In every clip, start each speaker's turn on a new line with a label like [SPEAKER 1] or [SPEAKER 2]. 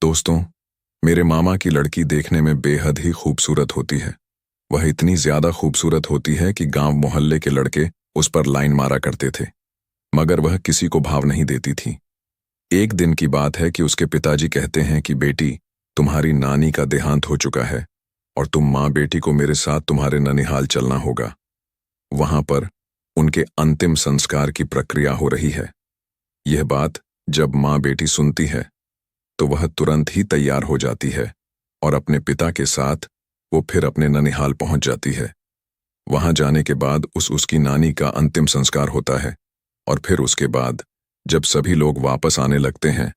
[SPEAKER 1] दोस्तों, मेरे मामा की लड़की देखने में बेहद ही खूबसूरत होती है। वह इतनी ज्यादा खूबसूरत होती है कि गांव मोहल्ले के लड़के उस पर लाइन मारा करते थे, मगर वह किसी को भाव नहीं देती थी। एक दिन की बात है कि उसके पिताजी कहते हैं कि बेटी, तुम्हारी नानी का देहांत हो चुका है और तुम माँ बेटी को मेरे साथ तुम्हारे ननिहाल चलना होगा। वहां पर उनके अंतिम संस्कार की प्रक्रिया हो रही है। यह बात जब माँ बेटी सुनती है तो वह तुरंत ही तैयार हो जाती है और अपने पिता के साथ वो फिर अपने ननिहाल पहुंच जाती है। वहां जाने के बाद उसकी नानी का अंतिम संस्कार होता है और फिर उसके बाद जब सभी लोग वापस आने लगते हैं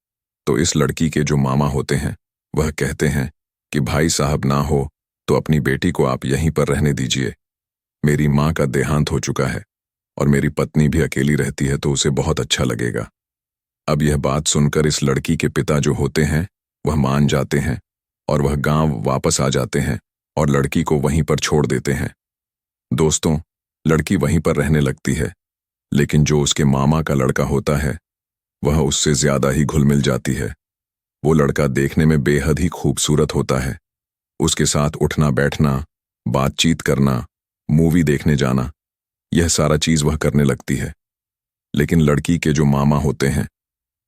[SPEAKER 1] तो इस लड़की के जो मामा होते हैं वह कहते हैं कि भाई साहब ना हो तो अपनी बेटी को आप यहीं पर रहने दीजिए। मेरी माँ का देहांत हो चुका है और मेरी पत्नी भी अकेली रहती है तो उसे बहुत अच्छा लगेगा। अब यह बात सुनकर इस लड़की के पिता जो होते हैं वह मान जाते हैं और वह गांव वापस आ जाते हैं और लड़की को वहीं पर छोड़ देते हैं। दोस्तों, लड़की वहीं पर रहने लगती है, लेकिन जो उसके मामा का लड़का होता है वह उससे ज्यादा ही घुल मिल जाती है। वो लड़का देखने में बेहद ही खूबसूरत होता है। उसके साथ उठना बैठना, बातचीत करना, मूवी देखने जाना, यह सारा चीज वह करने लगती है। लेकिन लड़की के जो मामा होते हैं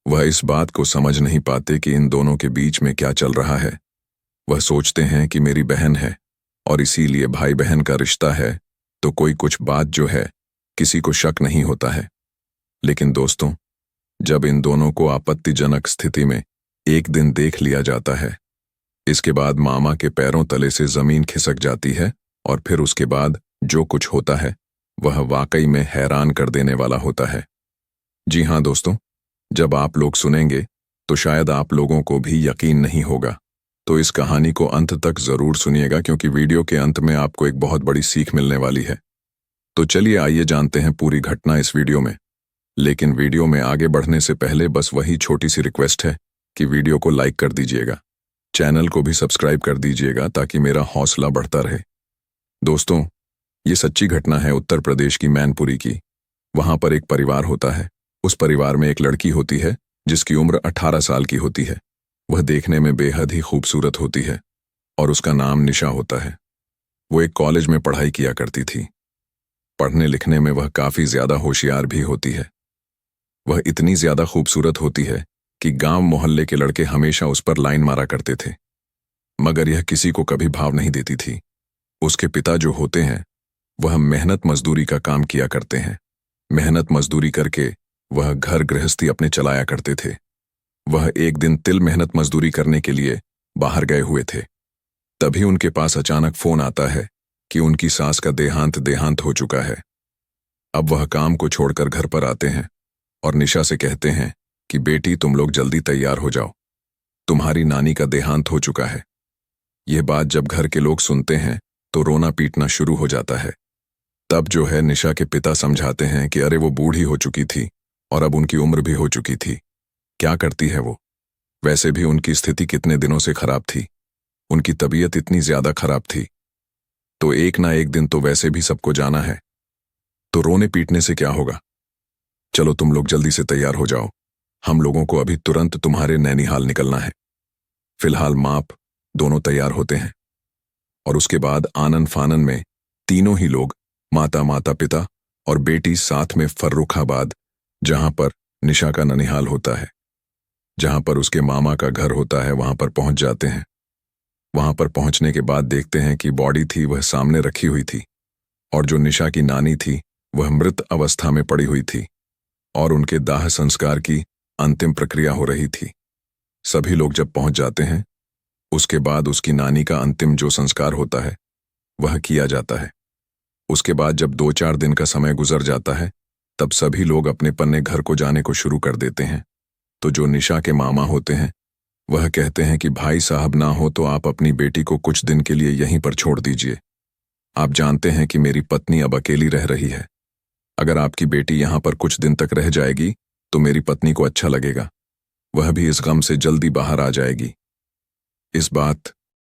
[SPEAKER 1] वह इस बात को समझ नहीं पाते कि इन दोनों के बीच में क्या चल रहा है। वह सोचते हैं कि मेरी बहन है और इसीलिए भाई बहन का रिश्ता है तो कोई कुछ बात जो है किसी को शक नहीं होता है। लेकिन दोस्तों, जब इन दोनों को आपत्तिजनक स्थिति में एक दिन देख लिया जाता है, इसके बाद मामा के पैरों तले से जमीन खिसक जाती है और फिर उसके बाद जो कुछ होता है वह वाकई में हैरान कर देने वाला होता है। जी हाँ दोस्तों, जब आप लोग सुनेंगे तो शायद आप लोगों को भी यकीन नहीं होगा, तो इस कहानी को अंत तक जरूर सुनिएगा क्योंकि वीडियो के अंत में आपको एक बहुत बड़ी सीख मिलने वाली है। तो चलिए आइए जानते हैं पूरी घटना इस वीडियो में। लेकिन वीडियो में आगे बढ़ने से पहले बस वही छोटी सी रिक्वेस्ट है कि वीडियो को लाइक कर दीजिएगा, चैनल को भी सब्सक्राइब कर दीजिएगा ताकि मेरा हौसला बढ़ता रहे। दोस्तों, ये सच्ची घटना है उत्तर प्रदेश की मैनपुरी की। वहां पर एक परिवार होता है। उस परिवार में एक लड़की होती है जिसकी उम्र 18 साल की होती है। वह देखने में बेहद ही खूबसूरत होती है और उसका नाम निशा होता है। वो एक कॉलेज में पढ़ाई किया करती थी। पढ़ने लिखने में वह काफी ज्यादा होशियार भी होती है। वह इतनी ज्यादा खूबसूरत होती है कि गांव मोहल्ले के लड़के हमेशा उस पर लाइन मारा करते थे, मगर यह किसी को कभी भाव नहीं देती थी। उसके पिता जो होते हैं वह मेहनत मजदूरी का काम किया करते हैं। मेहनत मजदूरी करके वह घर गृहस्थी अपने चलाया करते थे। वह एक दिन तिल मेहनत मजदूरी करने के लिए बाहर गए हुए थे। तभी उनके पास अचानक फोन आता है कि उनकी सास का देहांत हो चुका है। अब वह काम को छोड़कर घर पर आते हैं और निशा से कहते हैं कि बेटी, तुम लोग जल्दी तैयार हो जाओ, तुम्हारी नानी का देहांत हो चुका है। यह बात जब घर के लोग सुनते हैं तो रोना पीटना शुरू हो जाता है। तब जो है निशा के पिता समझाते हैं कि अरे वो बूढ़ी हो चुकी थी और अब उनकी उम्र भी हो चुकी थी, क्या करती है वो, वैसे भी उनकी स्थिति कितने दिनों से खराब थी, उनकी तबीयत इतनी ज्यादा खराब थी, तो एक ना एक दिन तो वैसे भी सबको जाना है, तो रोने पीटने से क्या होगा। चलो तुम लोग जल्दी से तैयार हो जाओ, हम लोगों को अभी तुरंत तुम्हारे नैनीहाल निकलना है। फिलहाल माप दोनों तैयार होते हैं और उसके बाद आनन फानन में तीनों ही लोग, माता पिता और बेटी, साथ में फर्रुखाबाद, जहां पर निशा का ननिहाल होता है, जहां पर उसके मामा का घर होता है, वहां पर पहुंच जाते हैं। वहां पर पहुंचने के बाद देखते हैं कि बॉडी थी वह सामने रखी हुई थी और जो निशा की नानी थी वह मृत अवस्था में पड़ी हुई थी और उनके दाह संस्कार की अंतिम प्रक्रिया हो रही थी। सभी लोग जब पहुंच जाते हैं उसके बाद उसकी नानी का अंतिम जो संस्कार होता है वह किया जाता है। उसके बाद जब 2-4 दिन का समय गुजर जाता है तब सभी लोग अपने पन्ने घर को जाने को शुरू कर देते हैं। तो जो निशा के मामा होते हैं वह कहते हैं कि भाई साहब ना हो तो आप अपनी बेटी को कुछ दिन के लिए यहीं पर छोड़ दीजिए। आप जानते हैं कि मेरी पत्नी अब अकेली रह रही है। अगर आपकी बेटी यहाँ पर कुछ दिन तक रह जाएगी तो मेरी पत्नी को अच्छा लगेगा, वह भी इस गम से जल्दी बाहर आ जाएगी। इस बात